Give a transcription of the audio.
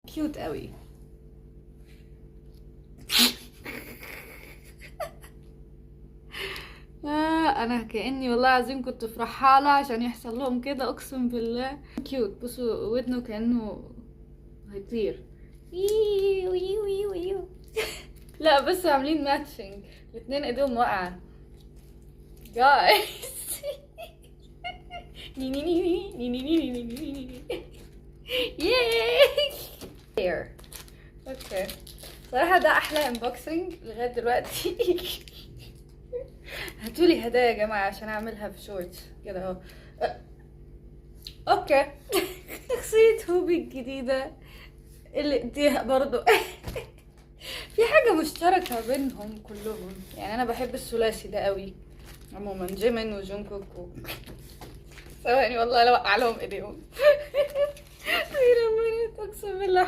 كيوت قوي. انا كاني والله العظيم كنت في رحاله عشان يحصل لهم كده، اقسم بالله. كيوت. بصوا ودنه كانه هيطير. ويو ويو ويو ويو. لا بس عاملين ماتشنج، الاتنين ايديهم واقعه. جايز. ني ني ني ني ني ني ني ني ني. ياي. اوكي صراحه ده احلى انبوكسنج لغايه دلوقتي. هاتولي هدايا يا جماعه عشان اعملها في شورت كده اهو. اوكي. شخصيه هوبي الجديده اللي اديها برضو. في حاجه مشتركه بينهم كلهم، يعني انا بحب الثلاثي ده قوي عموما، جيمين وجونكوك ثواني والله لو اقع لهم ايديهم. اقسم بالله